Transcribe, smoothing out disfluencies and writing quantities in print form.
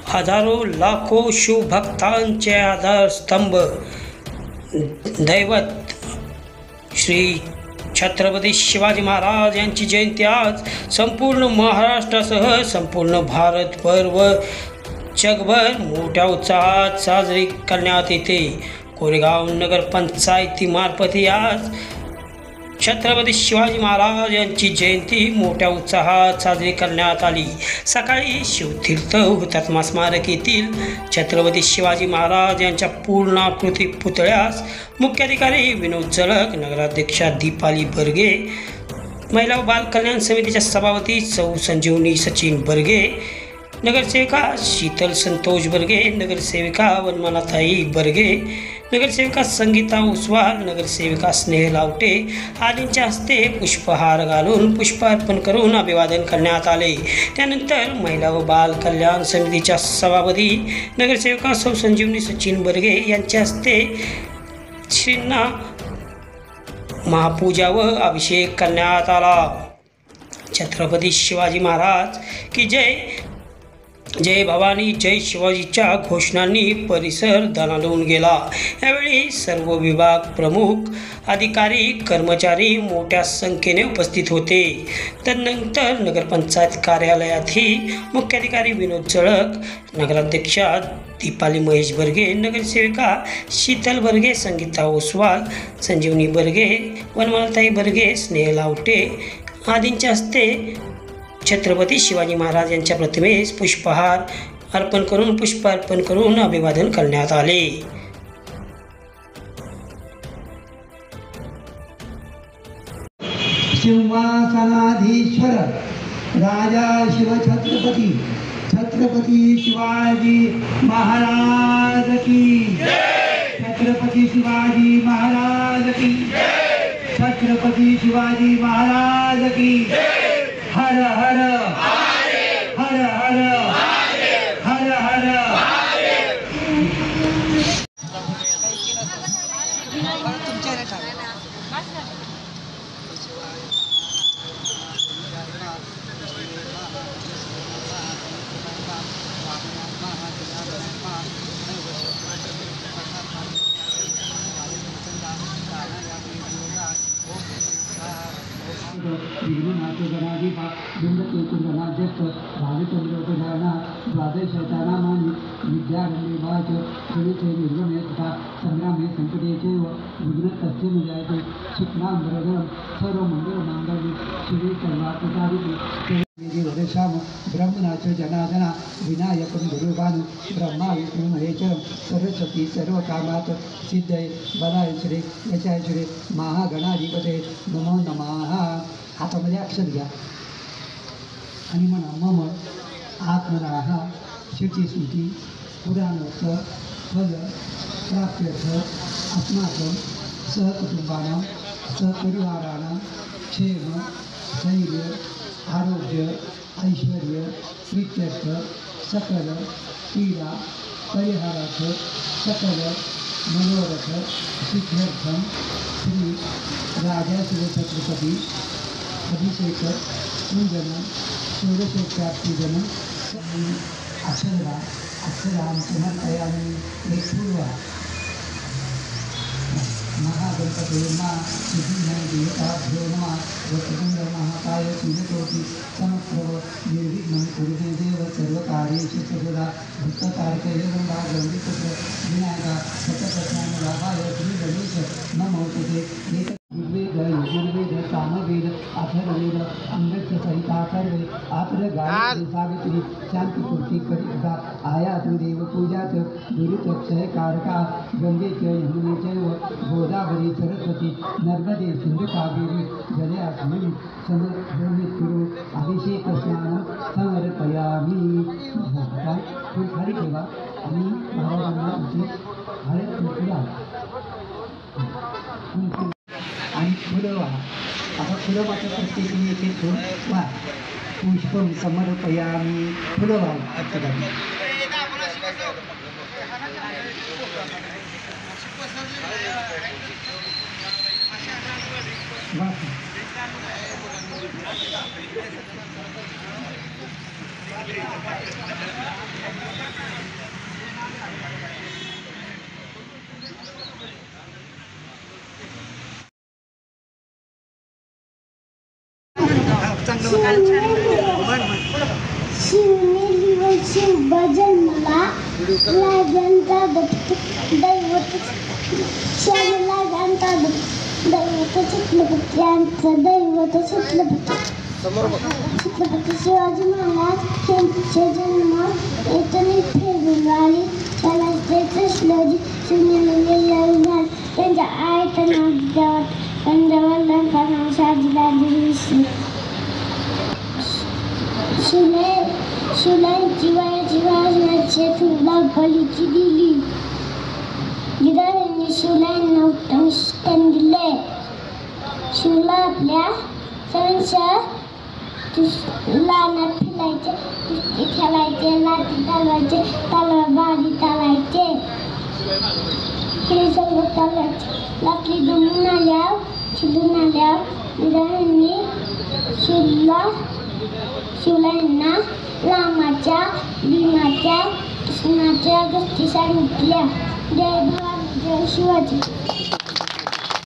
हजारो लाखो शिवभक्तांचे आधारस्तंभ दैवत श्री छत्रपती शिवाजी महाराज यांची जयंती आज संपूर्ण महाराष्ट्रासह संपूर्ण भारतभर व जगभर मोठ्या उत्साहात साजरी करण्यात येते। कोरेगाव नगरपंचायतीमार्फत आज छत्रपती शिवाजी महाराज यांची जयंती मोठ्या उत्साहात साजरी करण्यात आली। सकाळी शिवतीर्थ हुतात्मा स्मारक येथील छत्रपती शिवाजी महाराज यांच्या पूर्णाकृती पुतळ्यास मुख्याधिकारी विनोद जळक, नगराध्यक्षा दीपाली बर्गे, महिला व बाल कल्याण समितीच्या सभापती सौ संजीवनी सचिन बर्गे, नगरसेविका शीतल संतोष बर्गे, नगरसेविका वनमालाताई बर्गे, नगरसेविका संगीता उस्वाल, नगरसेविका स्नेह लावटे आदींच्या हस्ते पुष्पहार घालून पुष्पार्पण करून अभिवादन करण्यात आले। त्यानंतर महिला व बाल कल्याण समितीच्या सभापती नगरसेविका सौ संजीवनी सचिन बर्गे यांच्या हस्ते श्रींना महापूजा व अभिषेक करण्यात आला। छत्रपती शिवाजी महाराज की जय, जय भवानी, जय शिवाजीच्या घोषणांनी परिसर दणाणून गेला। यावेळी सर्व विभाग प्रमुख, अधिकारी, कर्मचारी मोठ्या संख्येने उपस्थित होते। तदनंतर नगरपंचायत कार्यालयातही मुख्याधिकारी विनोद जळक, नगराध्यक्षा दीपाली महेश बर्गे, नगरसेविका शीतल बर्गे, संगीता ओसवाल, संजीवनी बर्गे, वनमालाताई बर्गे, स्नेह लावटे आदींच्या हस्ते छत्रपती शिवाजी महाराज यांच्या प्रतिमेस पुष्पहार अर्पण करून अभिवादन करण्यात आले। सिंहासनाधीश्वर राजा शिवछत्रपती छत्रपती शिवाजी महाराज की जय, छत्रपती शिवाजी महाराज की जय, छत्रपती शिवाजी महाराज की जय। हर हर महादेव, हर हर महादेव, हर हर महादेव। विघ्ननाथगणाधिपा भाविचंद्रोपधारणा द्वादशतानामानि विद्यारण्यवाच सुनिते निर्गमे तथा संग्रामे संकटे विघ्नस्तस्य निजायते। शुक्लांबरधरं सर्वमङ्गलमाङ्गल्ये शिवे सर्वार्थसाधिके वरश्याम ब्रह्मणाच जनार्दना विनायकं गुरुभानु ब्रह्मा विष्णु महेश्वरं सरस्वती सर्वकामात् सिद्धये बलाय श्री यशाय श्री महागणाधिपते नमो नमः। हातामध्ये अक्षर घ्या आणि म्हणा मम आत्मनाः शुचिस्मृती पुराणोक्त फल प्राप्त्यर्थ अस्माकं सहकुटुंबानां सहपरिवाराणां क्षेम धैर्य आरोग्य ऐश्वर्य प्रीत्यर्थ सकल पीडा परिहारार्थ सकल मनोरथ सिद्ध्यर्थं श्री राजा शिवछत्रपती अभिषेक पूजन षोडशोपचारार्पण अक्षरां समर्पयामि। एक पूर्व महागणपते नमः सिद्धिमय देवताभ्यो नमः वक्रतुंड महाकाय सूर्यकोटि समप्रभ निर्विघ्नं कुरुते देव सर्वकार्येषु सर्वदा भक्ततारके गंगा गंगीपुत्र विनायका सततज्ञानलाभाय श्री गणेश नमोस्तुते। यजुर्वेद सामवेद अथर्ववेद अमृत सहिता सर्वे आत्र गायत्री सावित्री शांति पूर्ति करिता आयातु देव पूजाच दुरितक्षय कारका गंगे च यमुने चैव गोदावरी सरस्वती नर्मदे सिंधु कावेरी जले अस्मिन् समुद्रमित्कुरु अभिषेक स्नानं समर्पयामि। फुल खाली ठेवा आणि महाराजांना इथे हळद कुंकू आणि फुलं वाहा। आता फुलं मात्र प्रत्येकी एक एक फुल वाहा। पुष्पं समर्पयामि। फुलं वाहा अक्षरांनी वाहा। शिवने लिहून शिवबा जन्मला लागांचा दैवत लागांचा दैवत चित्रपत्यांचं दैवत छत्रपती शिवाजी महाराज यांचा जन्म 1 फेब्रुवारी 1323 शिवनेरी त्यांच्या आईचं नाव पंजाबांचं नाव शहाजीराजे शिवलांची वयाची भाषणाची तुला बलीची दिली गिधारांनी शिवलांना उत्तम शिक्षण दिले शिवला आपल्या सर्वांच्या लहानात फिरायचे कुस्ती खेळायचे लाठी चालवायचे तलवारी चालायचे हे सर्व चालायचे लाकडी जमून आल्यावर शिजून आल्यावर गिधारांनी शिवलांना रामाच्या भीमाच्या कृष्णाच्या गोष्टी सांगितल्या जय भवानी जय शिवाजी